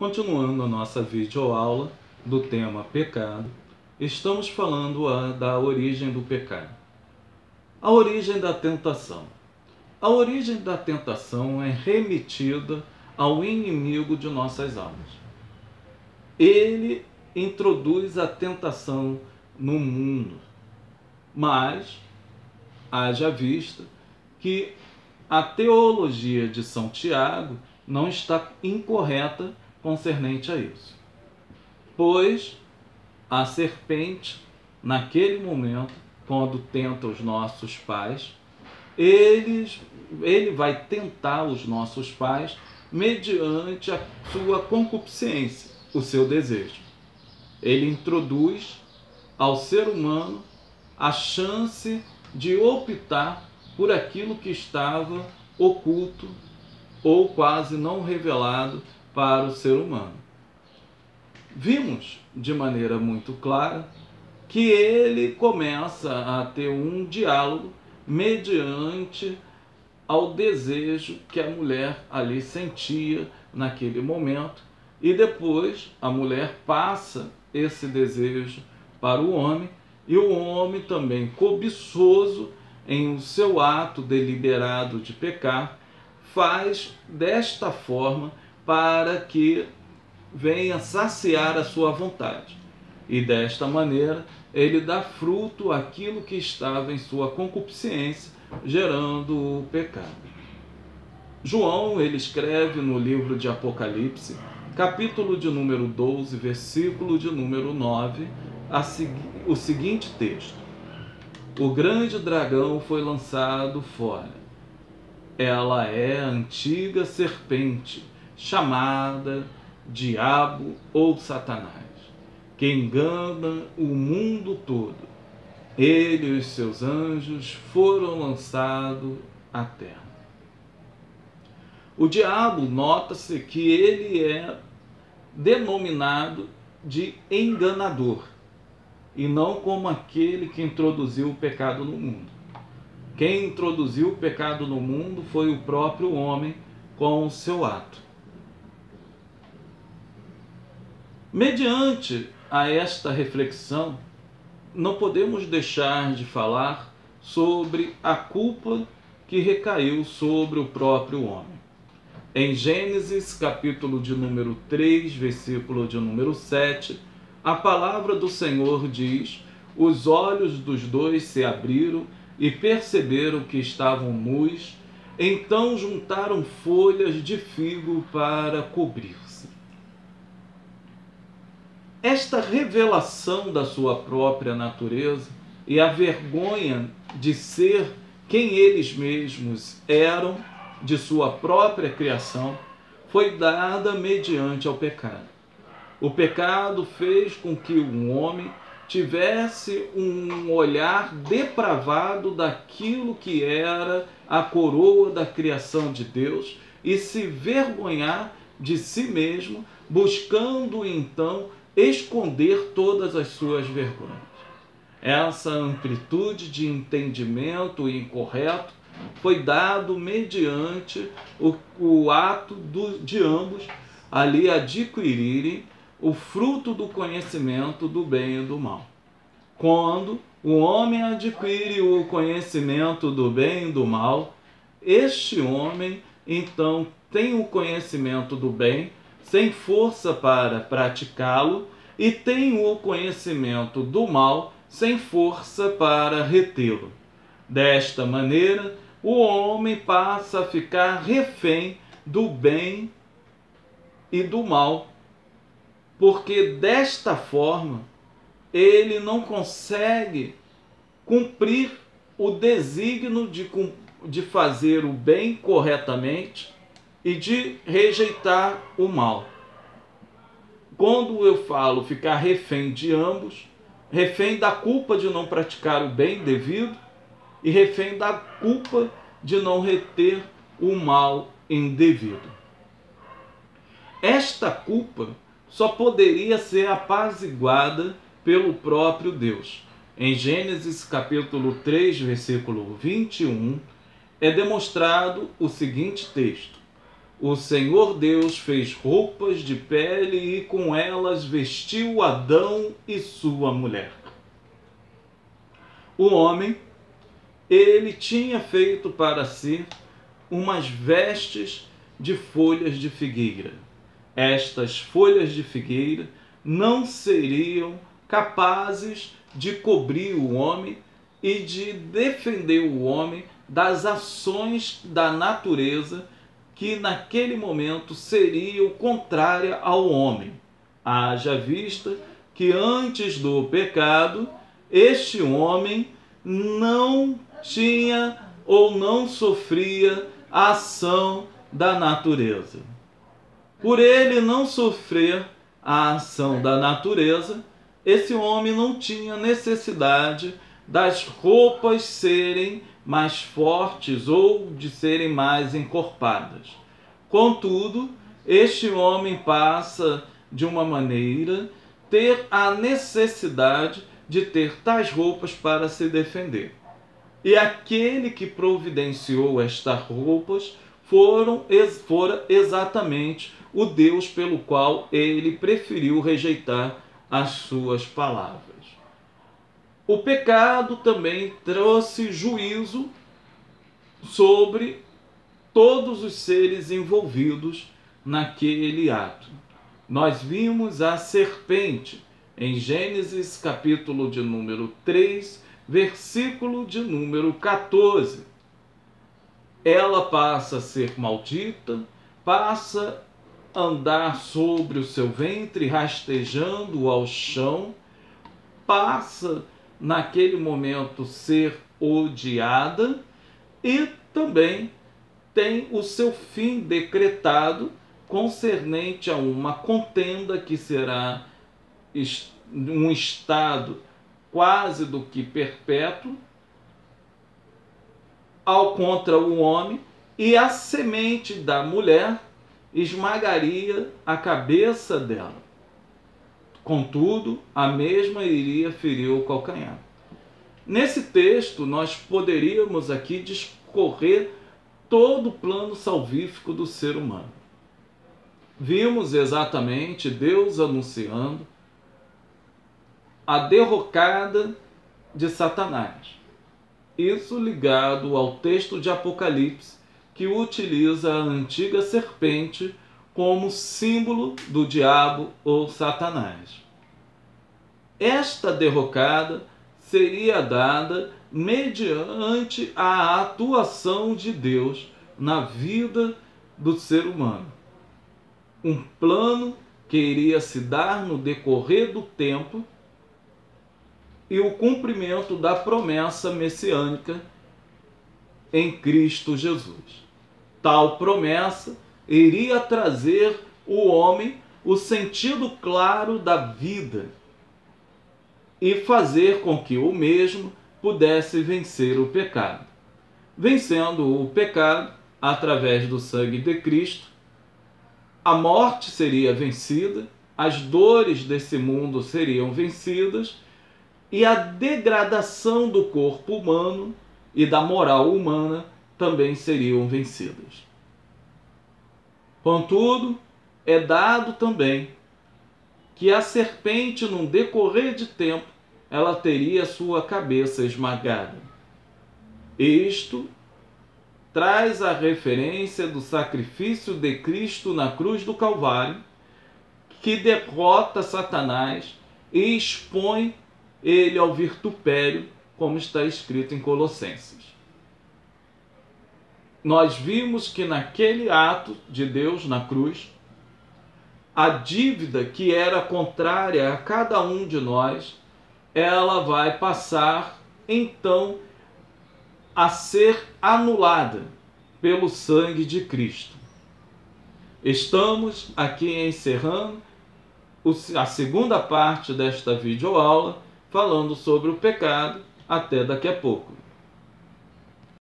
Continuando a nossa videoaula do tema pecado, estamos falando da origem do pecado. A origem da tentação. A origem da tentação é remetida ao inimigo de nossas almas. Ele introduz a tentação no mundo, mas haja vista que a teologia de São Tiago não está incorreta concernente a isso. Pois a serpente, naquele momento, quando tenta os nossos pais, ele vai tentar os nossos pais mediante a sua concupiscência, o seu desejo. Ele introduz ao ser humano a chance de optar por aquilo que estava oculto ou quase não revelado para o ser humano. Vimos de maneira muito clara que ele começa a ter um diálogo mediante ao desejo que a mulher ali sentia naquele momento, e depois a mulher passa esse desejo para o homem, e o homem também cobiçoso em o seu ato deliberado de pecar, faz desta forma para que venha saciar a sua vontade. E desta maneira ele dá fruto àquilo que estava em sua concupiscência, gerando o pecado. João, ele escreve no livro de Apocalipse, capítulo de número 12, versículo de número 9, o seguinte texto: o grande dragão foi lançado fora. Ela é a antiga serpente, chamada Diabo ou Satanás, que engana o mundo todo. Ele e os seus anjos foram lançados à terra. O diabo, nota-se que ele é denominado de enganador, e não como aquele que introduziu o pecado no mundo. Quem introduziu o pecado no mundo foi o próprio homem com o seu ato. Mediante a esta reflexão, não podemos deixar de falar sobre a culpa que recaiu sobre o próprio homem. Em Gênesis, capítulo de número 3, versículo de número 7, a palavra do Senhor diz: os olhos dos dois se abriram e perceberam que estavam nus, então juntaram folhas de figo para cobrir-se. Esta revelação da sua própria natureza e a vergonha de ser quem eles mesmos eram, de sua própria criação, foi dada mediante ao pecado. O pecado fez com que o homem tivesse um olhar depravado daquilo que era a coroa da criação de Deus e se vergonhar de si mesmo, buscando então esconder todas as suas vergonhas. Essa amplitude de entendimento incorreto foi dado mediante o ato de ambos ali adquirirem o fruto do conhecimento do bem e do mal. Quando o homem adquire o conhecimento do bem e do mal, este homem então tem o conhecimento do bem, sem força para praticá-lo, e tem o conhecimento do mal, sem força para retê-lo. Desta maneira, o homem passa a ficar refém do bem e do mal, porque desta forma ele não consegue cumprir o desígnio de fazer o bem corretamente e de rejeitar o mal. Quando eu falo ficar refém de ambos, refém da culpa de não praticar o bem devido e refém da culpa de não reter o mal indevido. Esta culpa só poderia ser apaziguada pelo próprio Deus. Em Gênesis capítulo 3, versículo 21, é demonstrado o seguinte texto: o Senhor Deus fez roupas de pele e com elas vestiu Adão e sua mulher. O homem, ele tinha feito para si umas vestes de folhas de figueira. Estas folhas de figueira não seriam capazes de cobrir o homem e de defender o homem das ações da natureza que naquele momento seriam contrárias ao homem. Haja vista que antes do pecado, este homem não tinha ou não sofria a ação da natureza. Por ele não sofrer a ação da natureza, esse homem não tinha necessidade das roupas serem mais fortes ou de serem mais encorpadas. Contudo, este homem passa de uma maneira ter a necessidade de ter tais roupas para se defender. E aquele que providenciou estas roupas fora exatamente o Deus pelo qual ele preferiu rejeitar as suas palavras. O pecado também trouxe juízo sobre todos os seres envolvidos naquele ato. Nós vimos a serpente em Gênesis capítulo de número 3, versículo de número 14. Ela passa a ser maldita, passa a andar sobre o seu ventre, rastejando ao chão, passa naquele momento ser odiada e também tem o seu fim decretado concernente a uma contenda que será um estado quase do que perpétuo ao contra o homem, e a semente da mulher esmagaria a cabeça dela. Contudo, a mesma iria ferir o calcanhar. Nesse texto, nós poderíamos aqui discorrer todo o plano salvífico do ser humano. Vimos exatamente Deus anunciando a derrocada de Satanás. Isso ligado ao texto de Apocalipse, que utiliza a antiga serpente como símbolo do diabo ou Satanás. Esta derrocada seria dada mediante a atuação de Deus na vida do ser humano. Um plano que iria se dar no decorrer do tempo e o cumprimento da promessa messiânica em Cristo Jesus. Tal promessa iria trazer o homem o sentido claro da vida e fazer com que o mesmo pudesse vencer o pecado. Vencendo o pecado através do sangue de Cristo, a morte seria vencida, as dores desse mundo seriam vencidas e a degradação do corpo humano e da moral humana também seriam vencidas. Contudo, é dado também que a serpente, num decorrer de tempo, ela teria sua cabeça esmagada. Isto traz a referência do sacrifício de Cristo na cruz do Calvário, que derrota Satanás e expõe ele ao vitupério, como está escrito em Colossenses. Nós vimos que naquele ato de Deus na cruz, a dívida que era contrária a cada um de nós, ela vai passar então a ser anulada pelo sangue de Cristo. Estamos aqui encerrando a segunda parte desta videoaula, falando sobre o pecado. Até daqui a pouco.